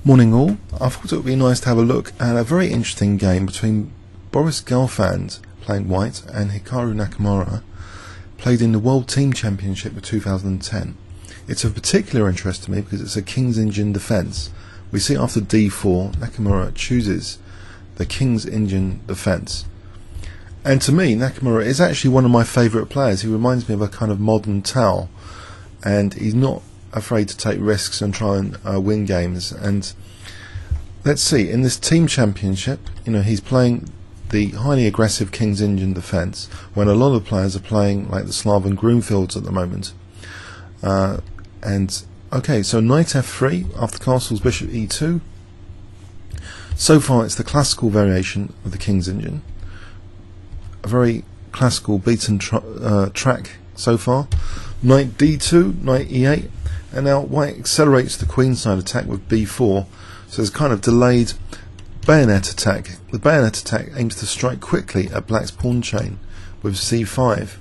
Morning all. I thought it would be nice to have a look at a very interesting game between Boris Gelfand, playing white, and Hikaru Nakamura, played in the World Team Championship of 2010. It's of particular interest to me because it's a King's Engine defence. We see after d4, Nakamura chooses the King's Engine defence. And to me, Nakamura is actually one of my favourite players. He reminds me of a kind of modern Tao, and he's not afraid to take risks and try and win games. And let's see, in this team championship, he's playing the highly aggressive King's Engine defence when a lot of players are playing like the Slav and Groomfields at the moment. And okay, so knight f3 after castles, bishop e2. So far it's the classical variation of the King's Engine, a very classical beaten track so far. Knight d2, knight e8, and now white accelerates the queenside attack with b4, so there's kind of delayed bayonet attack. The bayonet attack aims to strike quickly at black's pawn chain with c5.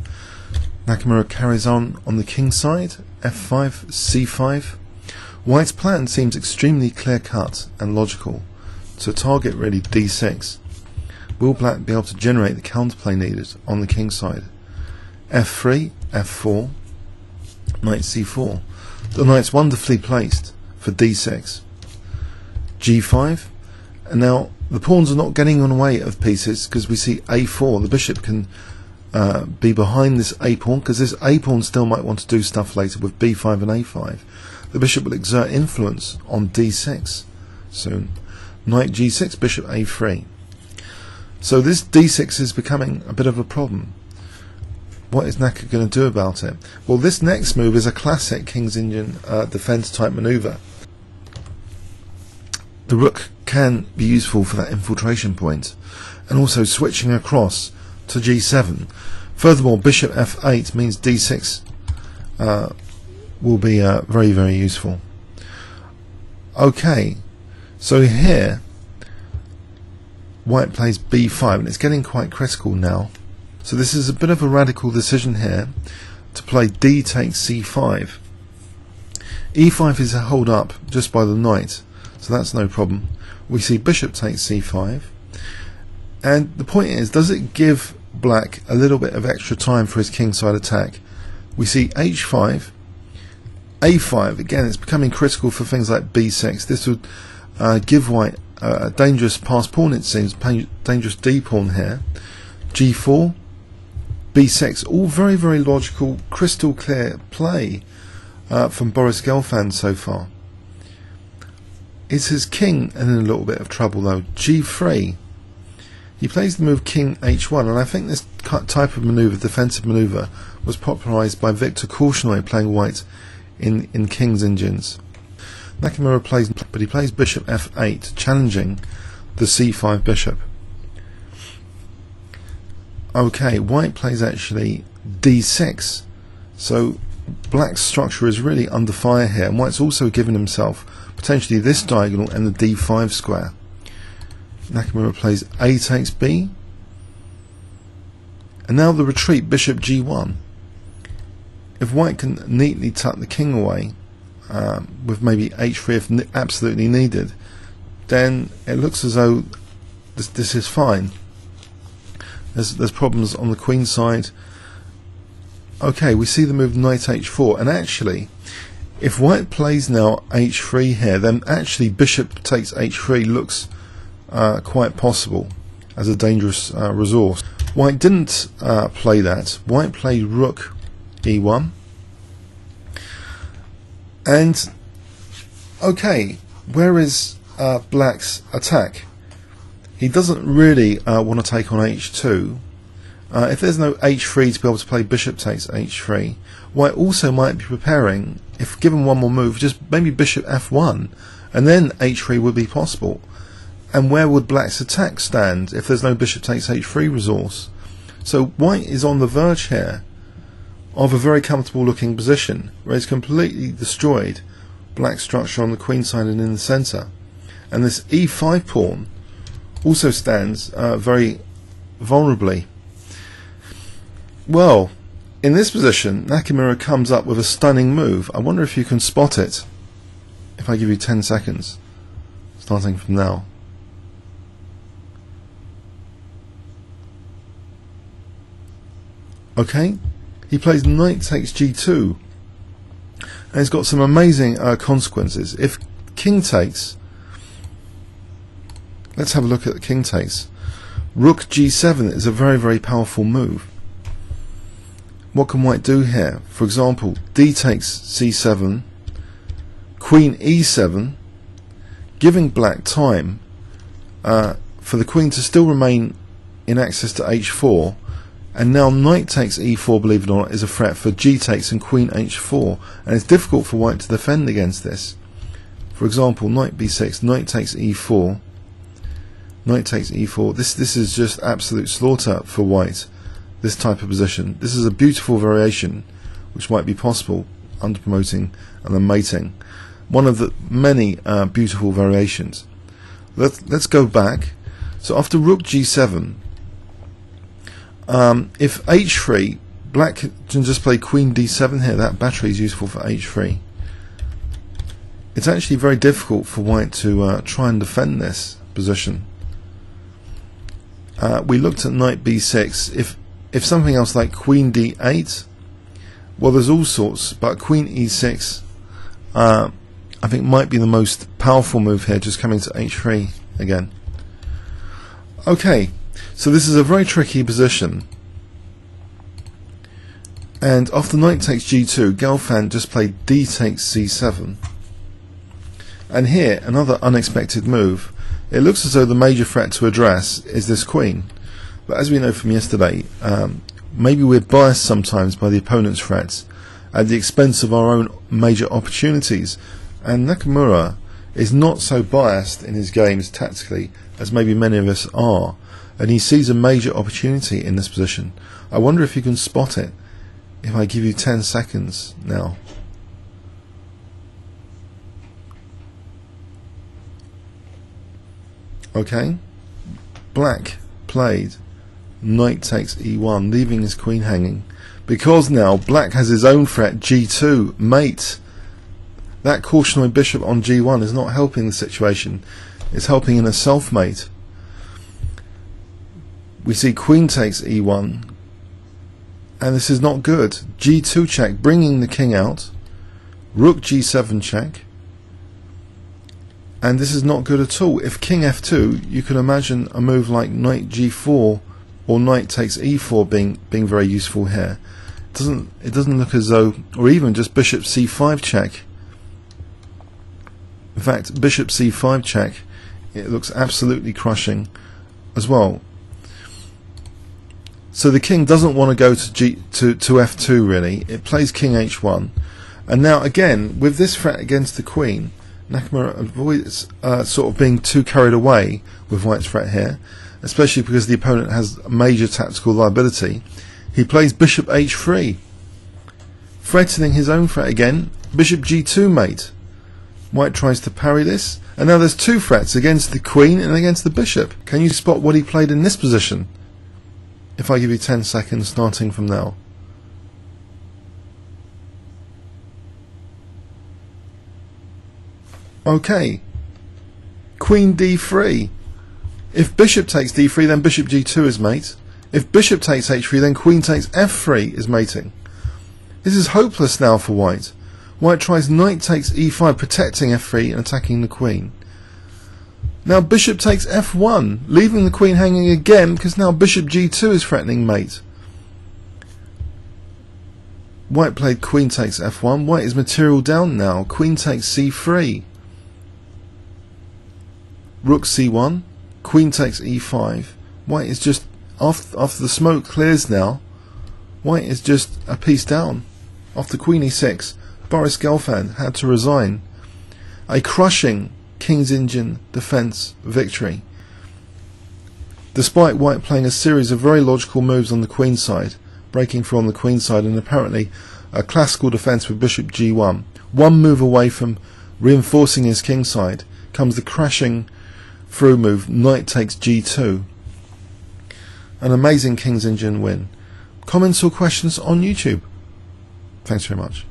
Nakamura carries on the king side, f5, c5. White's plan seems extremely clear-cut and logical, to target really d6. Will black be able to generate the counterplay needed on the king side? f3, f4, knight c4. The knight's wonderfully placed for d6. g5, and now the pawns are not getting on the way of pieces because we see a4. The bishop can be behind this a pawn because this a pawn still might want to do stuff later with b5 and a5. The bishop will exert influence on d6 soon. Knight g6, bishop a3. So this d6 is becoming a bit of a problem. What is Naka going to do about it? Well, this next move is a classic King's Engine defense type maneuver. The rook can be useful for that infiltration point, and also switching across to g7. Furthermore, bishop f8 means d6 will be very, very useful. Okay, so here white plays b5, and it's getting quite critical now. So this is a bit of a radical decision here to play d takes c5. e5 is a hold up just by the knight, so that's no problem. We see bishop takes c5, and the point is, does it give black a little bit of extra time for his kingside attack? We see h5, a5. Again, it's becoming critical for things like b6. This would give white a dangerous pass pawn, it seems, dangerous d pawn here. g4, b6, all very, very logical, crystal clear play from Boris Gelfand so far. Is his king in a little bit of trouble though? g3. He plays the move king h1, and I think this type of maneuver, defensive maneuver, was popularised by Victor Korchnoi playing white in King's Engines. Nakamura plays, but he plays bishop f8, challenging the c5 bishop. Okay, white plays actually d6, so black's structure is really under fire here, and white's also given himself potentially this diagonal and the d5 square. Nakamura plays a takes b, and now the retreat, bishop g1. If white can neatly tuck the king away with maybe h3 if absolutely needed, then it looks as though this is fine. There's problems on the queen side. Okay, we see the move knight h4, and actually if white plays now h3 here, then actually bishop takes h3 looks quite possible as a dangerous resource. White didn't play that. White played rook e1, and okay, where is black's attack? He doesn't really want to take on h2. If there's no h3 to be able to play bishop takes h3, white also might be preparing, if given one more move, just maybe bishop f1, and then h3 would be possible. And where would black's attack stand if there's no bishop takes h3 resource? So white is on the verge here of a very comfortable looking position where it's completely destroyed black's structure on the queen side and in the centre. And this e5 pawn also stands very vulnerably. Well, in this position, Nakamura comes up with a stunning move. I wonder if you can spot it if I give you 10 seconds. starting from now. Okay, he plays knight takes g2, and it's got some amazing consequences. If king takes, let's have a look at the king takes. Rook g7 is a very, very powerful move. What can white do here? For example, d takes c7, queen e7, giving black time for the queen to still remain in access to h4, and now knight takes e4, believe it or not, is a threat for g takes and queen h4, and it's difficult for white to defend against this. For example, knight b6, knight takes e4, knight takes e4. This is just absolute slaughter for white, this type of position. This is a beautiful variation which might be possible under promoting and then mating. One of the many beautiful variations. Let's go back. So after rook g7, if h3, black can just play queen d7 here. That battery is useful for h3. It's actually very difficult for white to try and defend this position. We looked at knight b6. If something else like queen d8, well, there's all sorts, but queen e6 I think might be the most powerful move here, just coming to h3 again. Okay, so this is a very tricky position, and after knight takes g2, Gelfand just played d takes c7, and here another unexpected move. It looks as though the major threat to address is this queen, but as we know from yesterday, maybe we're biased sometimes by the opponent's threats at the expense of our own major opportunities, and Nakamura is not so biased in his games tactically as maybe many of us are, and he sees a major opportunity in this position. I wonder if you can spot it if I give you 10 seconds now. Okay, black played knight takes e1, leaving his queen hanging, because now black has his own threat, g2, mate. That cautionary bishop on g1 is not helping the situation, it's helping in a self-mate. We see queen takes e1, and this is not good. g2 check, bringing the king out. Rook g7 check, and this is not good at all. If king f2, you can imagine a move like knight g4 or knight takes e4 being very useful here. It doesn't look as though, or even just bishop c5 check. In fact, bishop c5 check, it looks absolutely crushing as well. So the king doesn't want to go to f2 really. It plays king h1, and now again with this threat against the queen, Nakamura avoids sort of being too carried away with white's threat here, especially because the opponent has a major tactical liability. He plays bishop h3, threatening his own threat again. Bishop g2 mate. White tries to parry this, and now there's two threats against the queen and against the bishop. Can you spot what he played in this position? If I give you 10 seconds starting from now. Okay, queen d3. If bishop takes d3, then bishop g2 is mate. If bishop takes h3, then queen takes f3 is mating. This is hopeless now for white. White tries knight takes e5, protecting f3 and attacking the queen. Now bishop takes f1, leaving the queen hanging again, because now bishop g2 is threatening mate. White played queen takes f1. White is material down now. Queen takes c3. Rook c1. Queen takes e5. White is just, after the smoke clears now, white is just a piece down. After queen e6, Boris Gelfand had to resign. A crushing King's Indian defence victory. Despite white playing a series of very logical moves on the queen side, breaking through on the queen side, and apparently a classical defence with bishop g1, one move away from reinforcing his king side comes the crashing through move, knight takes g2. An amazing King's Indian win. Comments or questions on YouTube? Thanks very much.